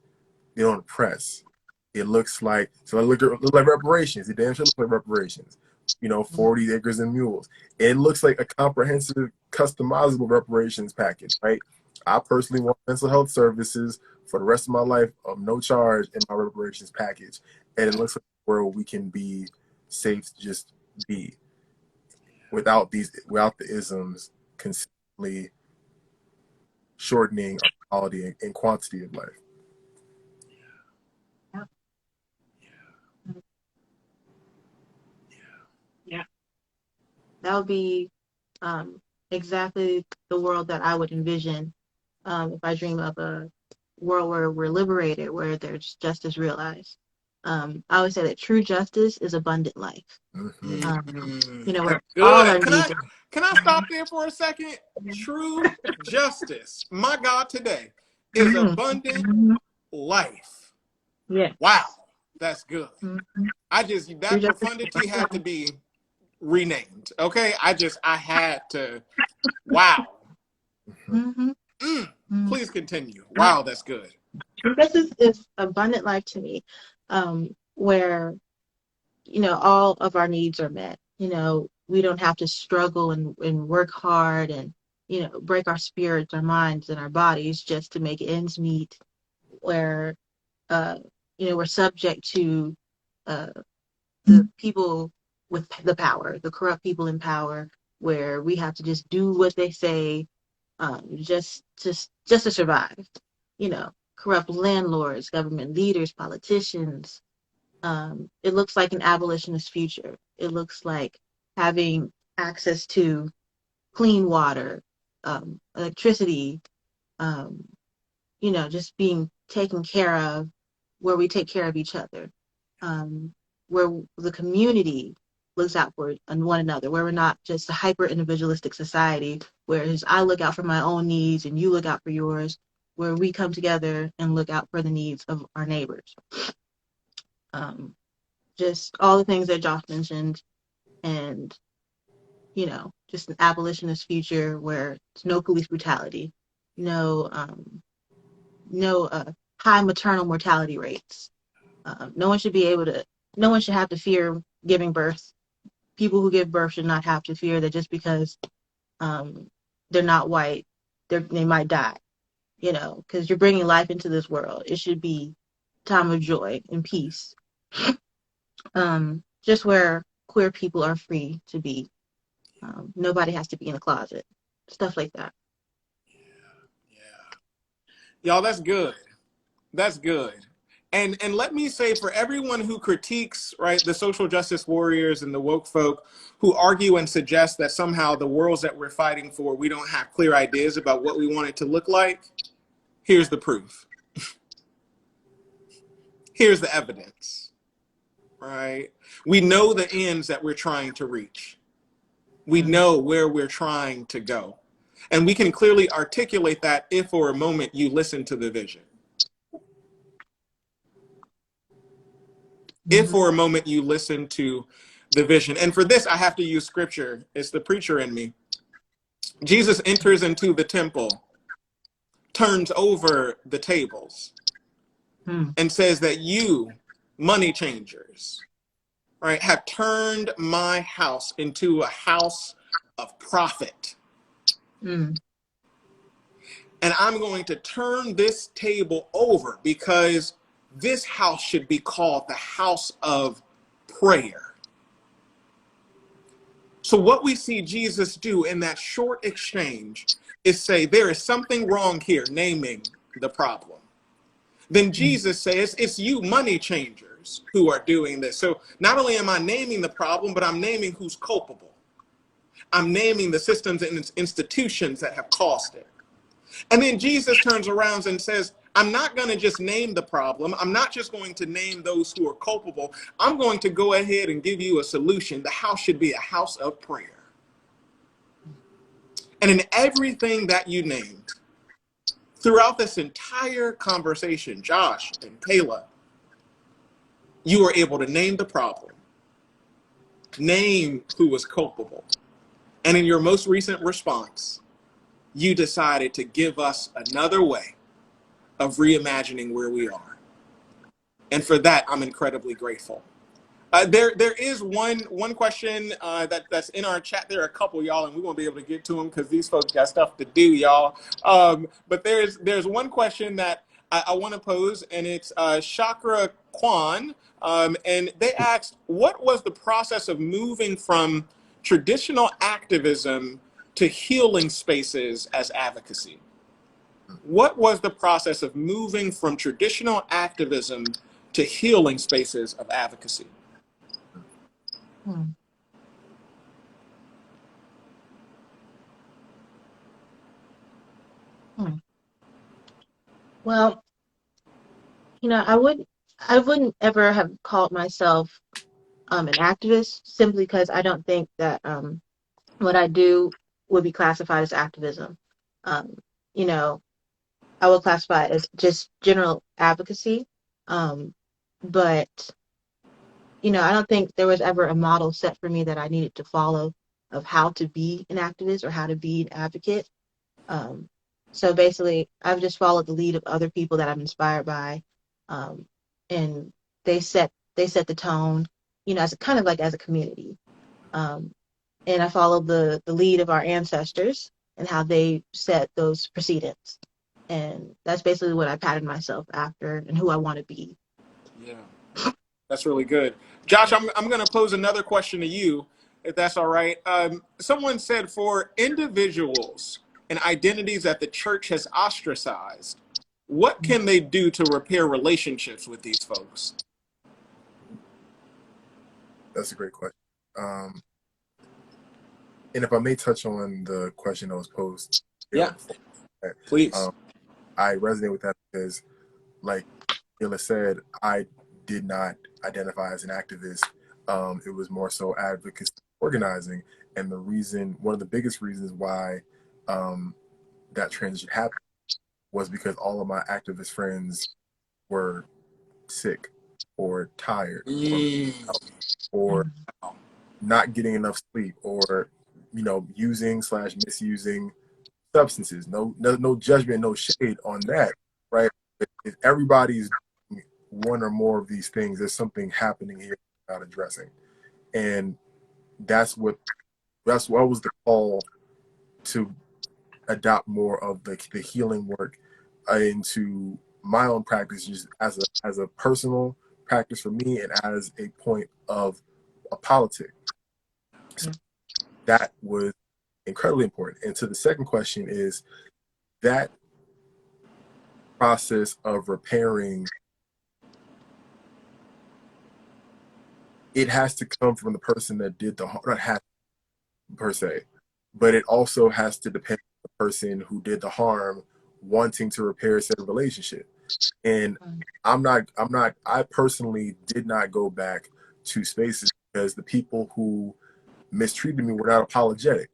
they don't oppress. It looks like, so I look like reparations. It damn sure looks like reparations. You know, 40 acres and mules. It looks like a comprehensive, customizable reparations package, right? I personally want mental health services for the rest of my life of no charge in my reparations package. And it looks like a world we can be safe to just be without the isms consistently shortening our quality and quantity of life. Yeah. That would be exactly the world that I would envision if I dream of a world where we're liberated, where there's justice realized. I always say that true justice is abundant life. You know, where all our needs. Can I stop there for a second? True justice, my God, today is abundant life. Yeah. Wow, that's good. That profundity had to be renamed. Okay, I had to. Wow. Please continue. Wow, that's good. This is abundant life to me, where, all of our needs are met. We don't have to struggle and work hard and, break our spirits, our minds, and our bodies just to make ends meet, where, uh, we're subject to uh, the people with the power, the corrupt people in power, where we have to just do what they say, just to survive. Corrupt landlords, government leaders, politicians. It looks like an abolitionist future. It looks like having access to clean water, electricity, um, just being taken care of, where we take care of each other, where the community looks out for one another, where we're not just a hyper individualistic society, whereas I look out for my own needs and you look out for yours, where we come together and look out for the needs of our neighbors. Just all the things that Josh mentioned, and just an abolitionist future where it's no police brutality, no high maternal mortality rates. No one should have to fear giving birth. People who give birth should not have to fear that just because they're not white, they might die. Because you're bringing life into this world. It should be a time of joy and peace. Just where queer people are free to be. Nobody has to be in a closet. Stuff like that. Yeah. Y'all, that's good. That's good. And let me say, for everyone who critiques, right, the social justice warriors and the woke folk who argue and suggest that somehow the worlds that we're fighting for, we don't have clear ideas about what we want it to look like, here's the proof. Here's the evidence, right? We know the ends that we're trying to reach. We know where we're trying to go. And we can clearly articulate that if for a moment you listen to the vision. If for a moment you listen to the vision. And for this, I have to use scripture. It's the preacher in me. Jesus enters into the temple, turns over the tables, and says that you, money changers, right, have turned my house into a house of profit. And I'm going to turn this table over because this house should be called the house of prayer. So what we see Jesus do in that short exchange is say, there is something wrong here, naming the problem. Then Jesus says, it's you money changers who are doing this. So not only am I naming the problem, but I'm naming who's culpable. I'm naming the systems and institutions that have caused it. And then Jesus turns around and says, I'm not going to just name the problem. I'm not just going to name those who are culpable. I'm going to go ahead and give you a solution. The house should be a house of prayer. And in everything that you named, throughout this entire conversation, Josh and Kayla, you were able to name the problem, name who was culpable. And in your most recent response, you decided to give us another way of reimagining where we are. And for that, I'm incredibly grateful. There is one question that's in our chat. There are a couple, y'all, and we won't be able to get to them because these folks got stuff to do, y'all. But there's one question that I want to pose, and it's Chakra Kwan, and they asked, what was the process of moving from traditional activism to healing spaces as advocacy? What was the process of moving from traditional activism to healing spaces of advocacy? Well, I wouldn't ever have called myself an activist simply because I don't think that what I do would be classified as activism. You know, I would classify it as just general advocacy. But I don't think there was ever a model set for me that I needed to follow of how to be an activist or how to be an advocate. So basically, I've just followed the lead of other people that I'm inspired by, um, and they set the tone, as a kind of like as a community. Um, and I followed the lead of our ancestors and how they set those precedents. And that's basically what I patterned myself after and who I want to be. Yeah, that's really good. Josh, I'm going to pose another question to you, if that's all right. Someone said for individuals and identities that the church has ostracized, what can they do to repair relationships with these folks? That's a great question. Um, and if I may touch on the question that was posed, Yeah, before, please. I resonate with that because, like Gila said, I did not identify as an activist. It was more so advocacy, organizing, and one of the biggest reasons why um, that transition happened was because all of my activist friends were sick or tired Mm. or not getting enough sleep or using / misusing substances. No judgment, no shade on that, right? If everybody's doing one or more of these things, there's something happening here not addressing, and that's what was the call to adopt more of the healing work into my own practice, just as a personal practice for me and as a point of a politic. So that was incredibly important. And to the second question is that process of repairing, it has to come from the person that did the harm, not has per se, but it also has to depend on the person who did the harm wanting to repair said relationship. And I personally did not go back to spaces because the people who mistreated me were not apologetic.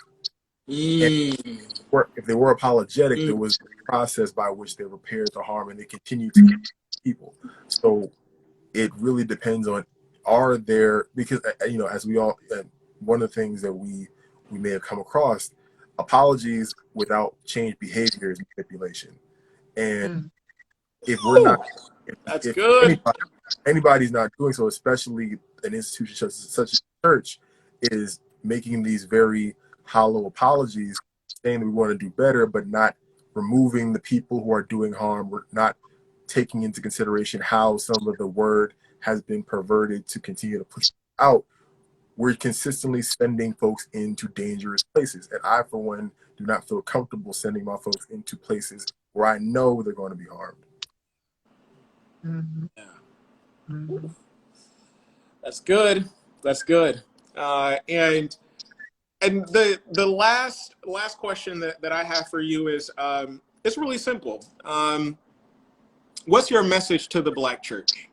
And Mm. if they were apologetic, there Mm. was a process by which they repaired the harm and they continued to get people. So it really depends on, are there, because as we all, one of the things that we may have come across, apologies without change behavior is manipulation. And Mm. if we're not, That's if good. anybody's not doing so, especially an institution such as church is making these very hollow apologies, saying that we want to do better, but not removing the people who are doing harm. We're not taking into consideration how some of the word has been perverted to continue to push out. We're consistently sending folks into dangerous places. And I, for one, do not feel comfortable sending my folks into places where I know they're going to be harmed. Mhm. Yeah. Mhm. That's good. That's good. And the last question that I have for you is it's really simple. What's your message to the Black church?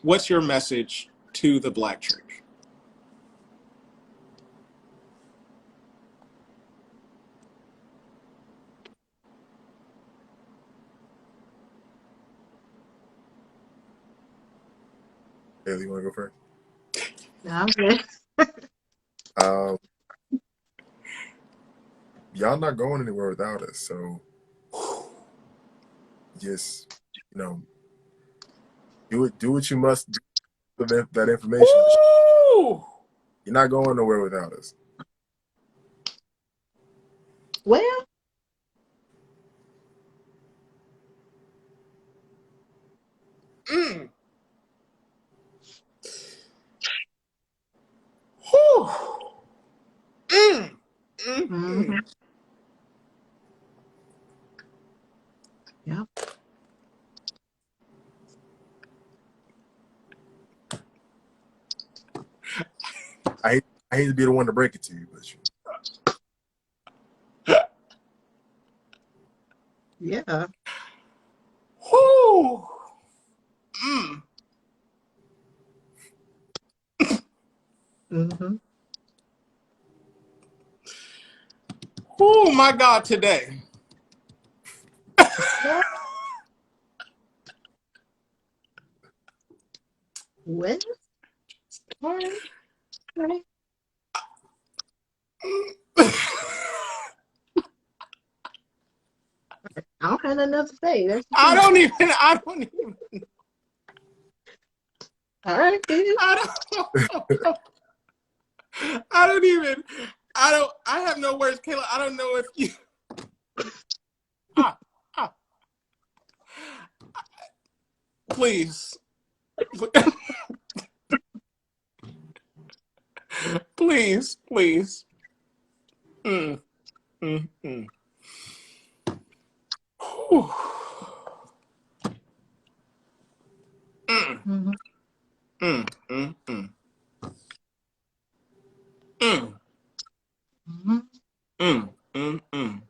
What's your message to the Black church? Haley, you want to go first? No, I'm good. Um, y'all not going anywhere without us, so just do what you must do with that information. Woo! You're not going nowhere without us. Well, Mm. Whew. Mm. Mm. hmm Mm. yeah. I hate to be the one to break it to you, but Yeah. Whew. Mm. hmm Oh my God, today. Well, all right. All right. I don't have nothing else to say. That's the I truth. don't even, I don't even, All right, dude. I don't, I don't even, I have no words, Kayla. I don't know if you, ah, ah, please, please, please. Mm, mm, mm. Whew. Mm, Mm-hmm. mm, mm, mm. Mm, Mm-hmm. mm, mm, mm.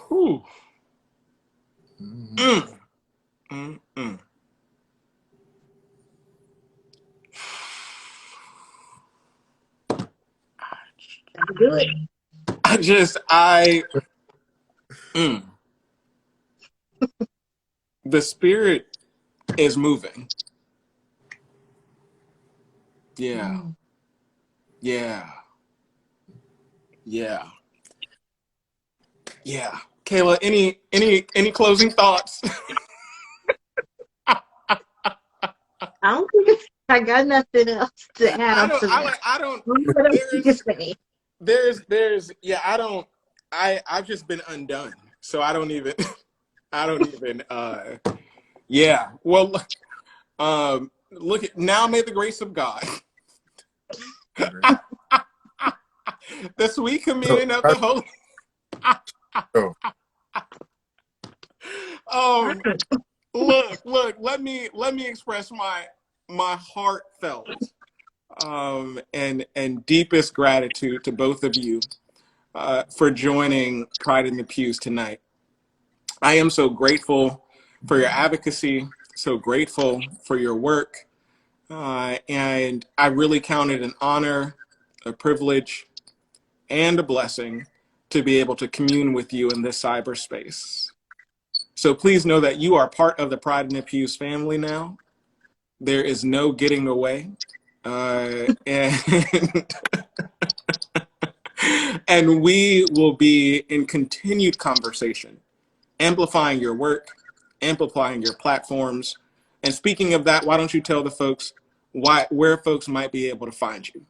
Whew. Mhm. Mm, mm, mm. That's good. I just, I, mm. The spirit is moving. Yeah, Mm. yeah, yeah, yeah. Kayla, any closing thoughts? I don't think I got nothing else to add I on don't, to I that. like, I don't, What else you can there's, say? yeah, I've just been undone. So I don't even, I don't even, yeah. Well, look at, now may the grace of God, Great. the sweet So, communion of the Holy, so, um, look, let me express my heartfelt, and deepest gratitude to both of you, for joining Pride in the Pews tonight. I am so grateful for your advocacy, so grateful for your work, and I really count it an honor, a privilege, and a blessing to be able to commune with you in this cyberspace. So please know that you are part of the Pride in the Pews family now. There is no getting away. And and we will be in continued conversation, amplifying your work, amplifying your platforms. And speaking of that, why don't you tell the folks where folks might be able to find you?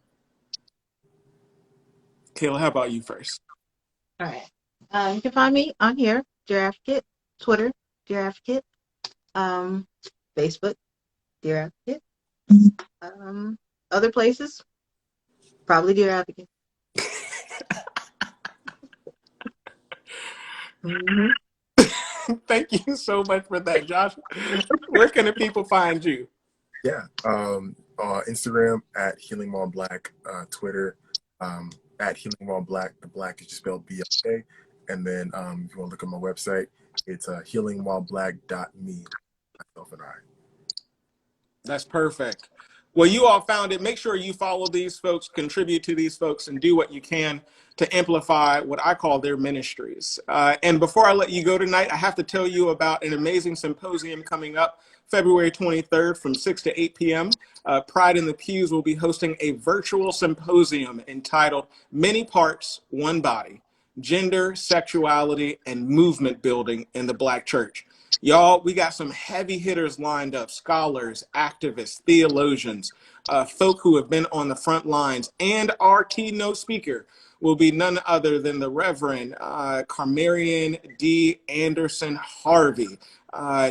Kayla, how about you first? All right. You can find me on here, Dear Advocate, Twitter, Dear Advocate, um, Facebook, Dear Advocate, um, other places, probably Dear Advocate. Mm-hmm. Thank you so much for that, Josh. Where can the people find you? yeah. Instagram at Healing While Black, Twitter at Healing While Black. The black is just spelled BLK. And then if you want to look at my website, it's healingwhileblack.me, myself and I. That's perfect. Well, you all found it. Make sure you follow these folks, contribute to these folks, and do what you can to amplify what I call their ministries. And before I let you go tonight, I have to tell you about an amazing symposium coming up February 23rd from 6 to 8 p.m. Pride in the Pews will be hosting a virtual symposium entitled Many Parts, One Body: Gender, Sexuality, and Movement Building in the Black Church. Y'all, we got some heavy hitters lined up: scholars, activists, theologians, folk who have been on the front lines. And our keynote speaker will be none other than the Reverend Carmarian D. Anderson Harvey.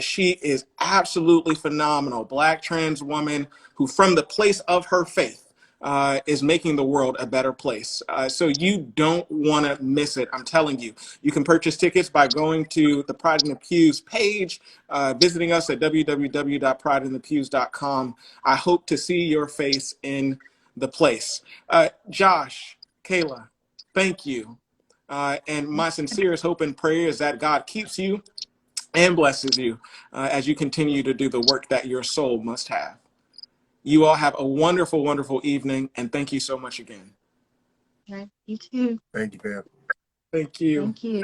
She is absolutely phenomenal. Black trans woman who, from the place of her faith, is making the world a better place. So you don't want to miss it. I'm telling you. You can purchase tickets by going to the Pride in the Pews page, visiting us at www.prideinthepews.com. I hope to see your face in the place. Josh, Kayla, thank you. And my sincerest hope and prayer is that God keeps you and blesses you as you continue to do the work that your soul must have. You all have a wonderful, wonderful evening, and thank you so much again. All right. You too. Thank you, Pam. Thank you. Thank you.